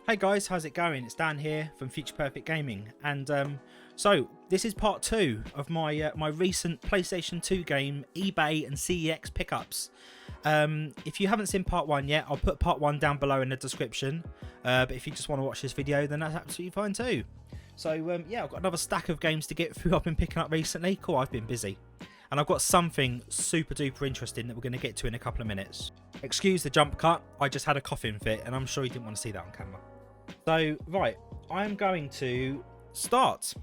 Hey guys, how's it going? It's Dan here from Future Perfect Gaming, and so this is part 2 of my my recent PlayStation 2 game eBay and CEX pickups. If you haven't seen part 1 yet, I'll put part 1 down below in the description. But if you just want to watch this video, then that's absolutely fine too. So yeah, I've got another stack of games to get through. I've been picking up recently. Cool, I've been busy. And I've got something super duper interesting that we're going to get to in a couple of minutes. Excuse the jump cut, I just had a coughing fit and I'm sure you didn't want to see that on camera. So, right, I'm going to start.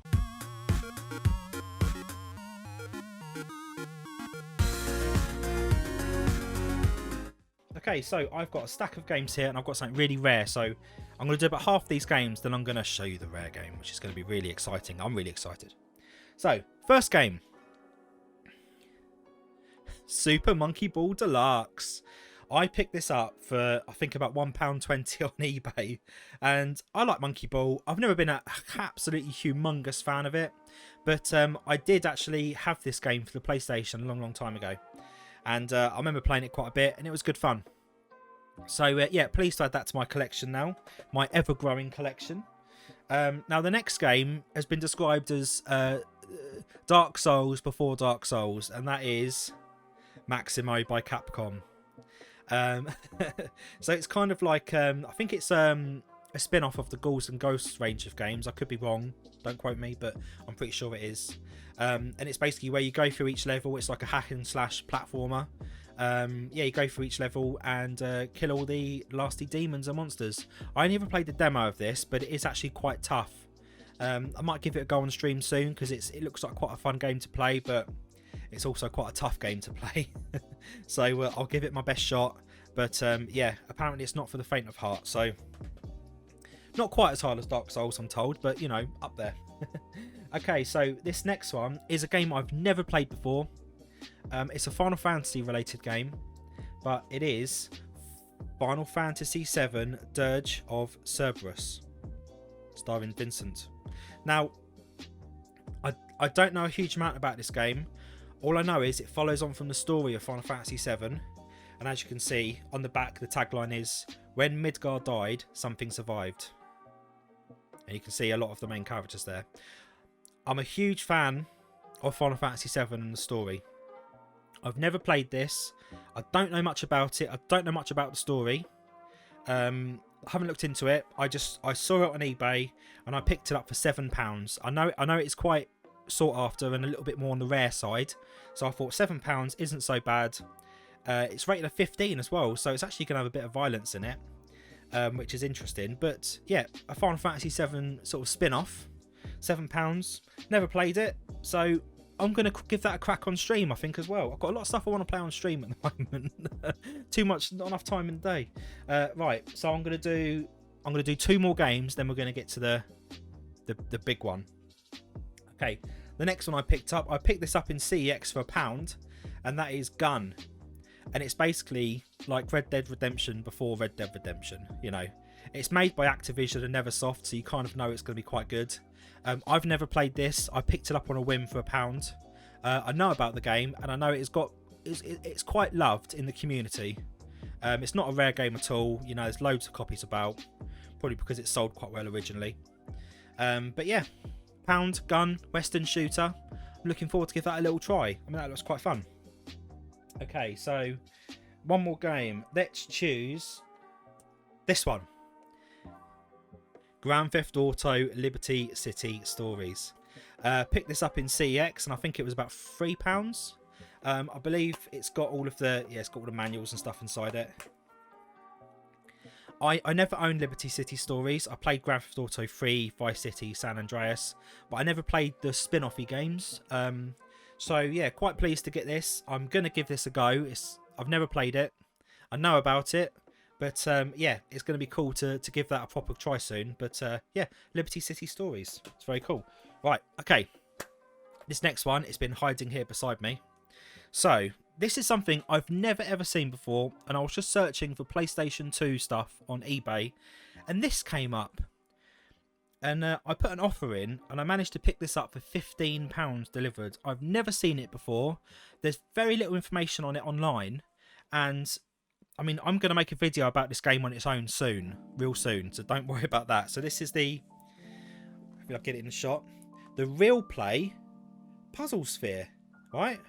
Okay, so I've got a stack of games here and I've got something really rare. So I'm going to do about half these games, then I'm going to show you the rare game, which is going to be really exciting. I'm really excited. So, first game. Super Monkey Ball Deluxe. I picked this up for, I think, about £1.20 on eBay. And I like Monkey Ball. I've never been an absolutely humongous fan of it. But I did actually have this game for the PlayStation a long, long time ago. And I remember playing it quite a bit. And it was good fun. So, yeah, pleased to add that to my collection now. My ever-growing collection. Now, the next game has been described as Dark Souls before Dark Souls. And that is Maximo by Capcom. So it's kind of like I think it's a spin-off of the Ghouls and Ghosts range of games. I could be wrong, don't quote me, but I'm pretty sure it is. And it's basically where you go through each level. It's like a hack and slash platformer. Yeah, you go through each level and kill all the nasty demons and monsters. I only ever played the demo of this, but it is actually quite tough. I might give it a go on stream soon because it looks like quite a fun game to play, but it's also quite a tough game to play. So I'll give it my best shot. But yeah, apparently it's not for the faint of heart. So not quite as hard as Dark Souls, I'm told, but you know, up there. Okay, so this next one is a game I've never played before. It's a Final Fantasy related game, but it is Final Fantasy VII Dirge of Cerberus, starring Vincent. Now, I don't know a huge amount about this game. All I know is it follows on from the story of Final Fantasy VII, and as you can see on the back, the tagline is, "When Midgar died, something survived." And you can see a lot of the main characters there. I'm a huge fan of Final Fantasy VII and the story. I've never played this. I don't know much about it. I don't know much about the story. I haven't looked into it. I saw it on eBay and I picked it up for £7. I know it's quite sought after and a little bit more on the rare side, so I thought £7 isn't so bad. It's rated a 15 as well, so it's actually going to have a bit of violence in it, which is interesting. But yeah, a Final Fantasy VII sort of spin-off, £7. Never played it, so I'm going to give that a crack on stream, I think, as well. I've got a lot of stuff I want to play on stream at the moment. Too much, not enough time in the day. Right, so I'm going to do 2 more games, then we're going to get to the big one. Okay, the next one I picked this up in CEX for £1, and that is Gun. And it's basically like Red Dead Redemption before Red Dead Redemption, you know. It's made by Activision and Neversoft, so you kind of know it's going to be quite good. I've never played this. I picked it up on a whim for £1. I know about the game, and I know it's quite loved in the community. It's not a rare game at all. You know, there's loads of copies about, probably because it sold quite well originally. But yeah, £1, Gun, Western shooter. I'm looking forward to give that a little try. I mean, that looks quite fun. Okay, so one more game. Let's choose this one. Grand Theft Auto Liberty City Stories. Picked this up in CEX and I think it was about £3. I believe it's got all the manuals and stuff inside it. I never owned Liberty City Stories. I played Grand Theft Auto 3, Vice City, San Andreas, but I never played the spin-offy games. So yeah, quite pleased to get this. I'm going to give this a go. I've never played it. I know about it. But yeah, it's going to be cool to give that a proper try soon. But yeah, Liberty City Stories. It's very cool. Right, okay. This next one, it's been hiding here beside me. So, this is something I've never ever seen before. And I was just searching for PlayStation 2 stuff on eBay. And this came up. And I put an offer in and I managed to pick this up for £15 delivered. I've never seen it before. There's very little information on it online. And I mean, I'm going to make a video about this game on its own soon, real soon, so don't worry about that. So this is the, if I get it in the shot, the Real Play Puzzle Sphere, right?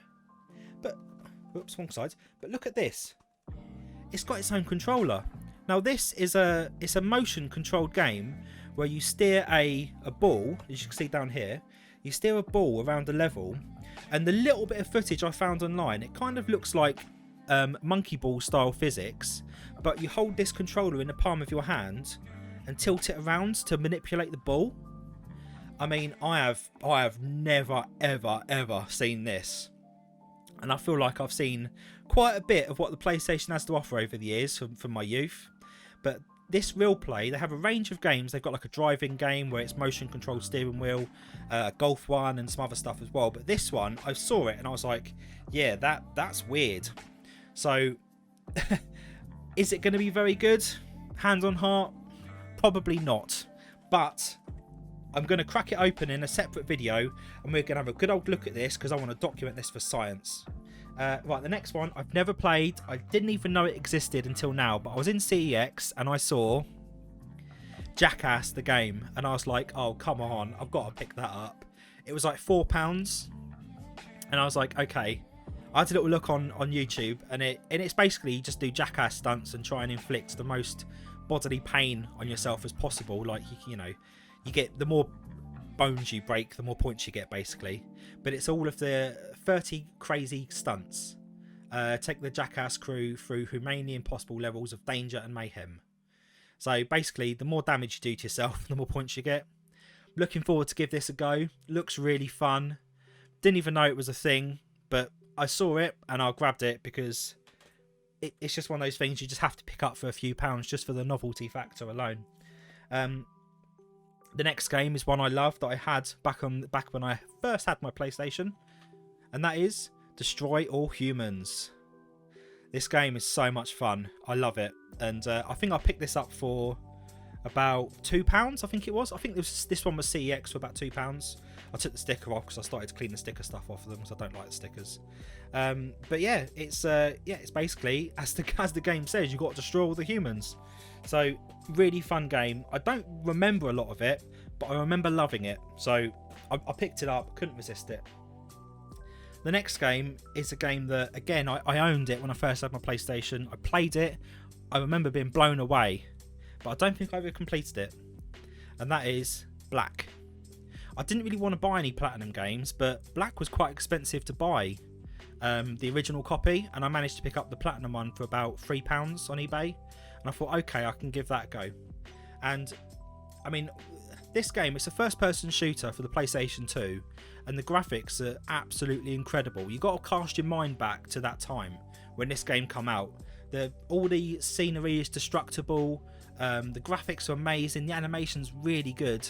But, whoops, wrong side. But look at this. It's got its own controller. Now this is it's a motion controlled game where you steer a ball, as you can see down here. You steer a ball around a level, and the little bit of footage I found online, it kind of looks like monkey ball style physics, but you hold this controller in the palm of your hand and tilt it around to manipulate the ball. I mean, I have never ever seen this, and I feel like I've seen quite a bit of what the PlayStation has to offer over the years from my youth. But this Real Play, they have a range of games. They've got like a driving game where it's motion controlled steering wheel, a golf one, and some other stuff as well. But this one, I saw it and I was like, yeah, that's weird. So is it going to be very good? Hand on heart, probably not. But I'm going to crack it open in a separate video, and we're going to have a good old look at this because I want to document this for science. Right, the next one I've never played. I didn't even know it existed until now, but I was in CEX and I saw Jackass the game, and I was like, oh come on, I've got to pick that up. It was like £4, and I was like, okay. I had a little look on YouTube, and it's basically you just do Jackass stunts and try and inflict the most bodily pain on yourself as possible. Like you know, you get the more bones you break, the more points you get, basically. But it's all of the 30 crazy stunts. Take the Jackass crew through humanely impossible levels of danger and mayhem. So basically, the more damage you do to yourself, the more points you get. Looking forward to give this a go. Looks really fun. Didn't even know it was a thing, but I saw it and I grabbed it because it's just one of those things you just have to pick up for a few pounds just for the novelty factor alone. The next game is one I love that I had back when I first had my PlayStation, and that is Destroy All Humans. This game is so much fun. I love it, and I think I picked this up for about £2. I think it was. I think this one was CEX for about £2. I took the sticker off because I started to clean the sticker stuff off of them because I don't like the stickers. But yeah, it's basically as the game says, you got to destroy all the humans. So really fun game. I don't remember a lot of it, but I remember loving it. So I picked it up, couldn't resist it. The next game is a game that, again, I owned it when I first had my PlayStation. I played it. I remember being blown away, but I don't think I ever completed it. And that is Black. I didn't really want to buy any Platinum games, but Black was quite expensive to buy. The original copy, and I managed to pick up the Platinum one for about £3 on eBay. And I thought, okay, I can give that a go. And I mean, this game, it's a first-person shooter for the PlayStation 2, and the graphics are absolutely incredible. You've got to cast your mind back to that time when this game come out. All the scenery is destructible. The graphics are amazing. The animation's really good.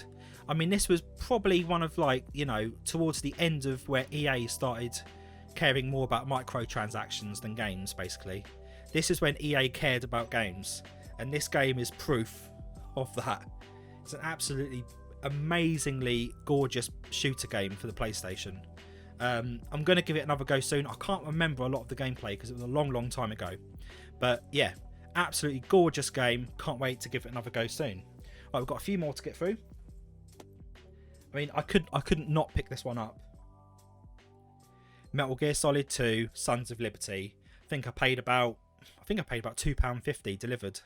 I mean, this was probably one of, like, you know, towards the end of where EA started caring more about microtransactions than games, basically. This is when EA cared about games, and this game is proof of that. It's an absolutely amazingly gorgeous shooter game for the PlayStation. I'm going to give it another go soon. I can't remember a lot of the gameplay because it was a long time ago. But yeah, absolutely gorgeous game. Can't wait to give it another go soon. Right, we've got a few more to get through. I mean, I couldn't not pick this one up. Metal Gear Solid 2, Sons of Liberty. I think I paid about £2.50 delivered.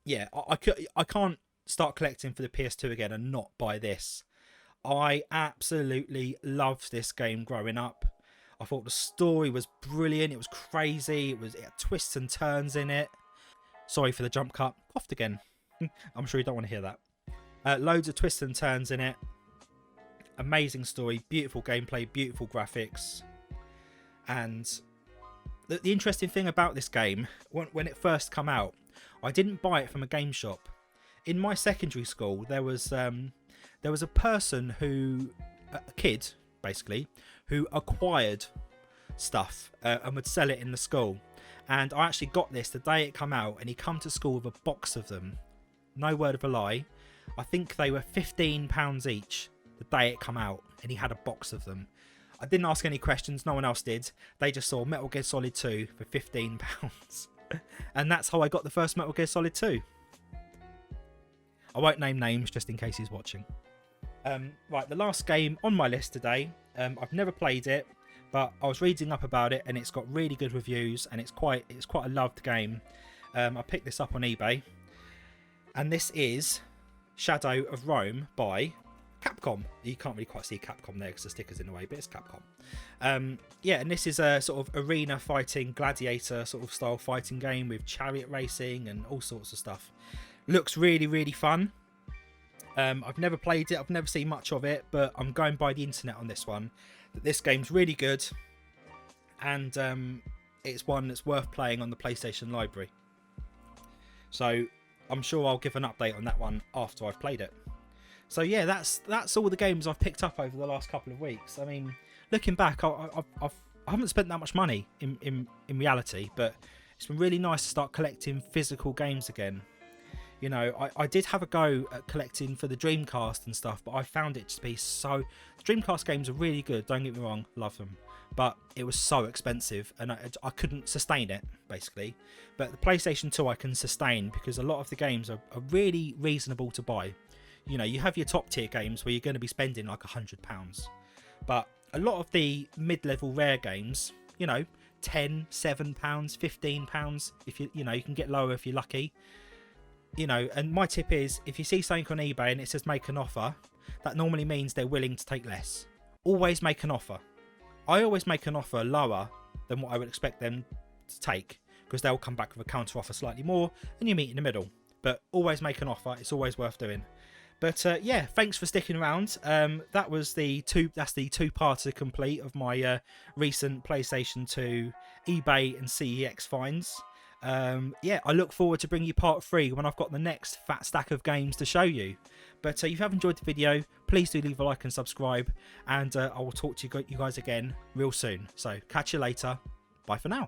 Yeah, I can't start collecting for the PS2 again and not buy this. I absolutely loved this game growing up. I thought the story was brilliant. It was crazy. It had twists and turns in it. Sorry for the jump cut. Coughed again. I'm sure you don't want to hear that. Loads of twists and turns in it. Amazing story, beautiful gameplay, beautiful graphics. And the interesting thing about this game, when it first came out, I didn't buy it from a game shop. In my secondary school, there was a person a kid basically, who acquired stuff and would sell it in the school. And I actually got this the day it came out, and he come to school with a box of them. No word of a lie. I think they were £15 each the day it come out, and he had a box of them. I didn't ask any questions, no one else did. They just saw Metal Gear Solid 2 for £15. And that's how I got the first Metal Gear Solid 2. I won't name names just in case he's watching. Right, the last game on my list today, I've never played it, but I was reading up about it and it's got really good reviews and it's quite a loved game. I picked this up on eBay, and this is Shadow of Rome by Capcom. You can't really quite see Capcom there because the sticker's in the way, but it's Capcom. Yeah, and this is a sort of arena fighting, gladiator sort of style fighting game with chariot racing and all sorts of stuff. Looks really, really fun. I've never played it, I've never seen much of it, but I'm going by the internet on this one. This game's really good, and it's one that's worth playing on the PlayStation library. So I'm sure I'll give an update on that one after I've played it. So yeah, that's all the games I've picked up over the last couple of weeks. I mean, looking back, I haven't spent that much money in reality, but it's been really nice to start collecting physical games again. You know, I did have a go at collecting for the Dreamcast and stuff, but I found it to be so... The Dreamcast games are really good, don't get me wrong, love them. But it was so expensive and I couldn't sustain it, basically. But the PlayStation 2 I can sustain because a lot of the games are really reasonable to buy. You know, you have your top tier games where you're going to be spending like £100. But a lot of the mid-level rare games, you know, £10, £7, £15, if you know, you can get lower if you're lucky. You know, and my tip is, if you see something on eBay and it says make an offer, that normally means they're willing to take less. Always make an offer. I always make an offer lower than what I would expect them to take, because they'll come back with a counter offer slightly more and you meet in the middle. But always make an offer, it's always worth doing. But yeah, thanks for sticking around. That's the two-parter complete of my recent PlayStation 2 eBay and CEX finds. Yeah, I look forward to bringing you part 3 when I've got the next fat stack of games to show you. But if you have enjoyed the video, please do leave a like and subscribe, and I will talk to you guys again real soon. So catch you later. Bye for now.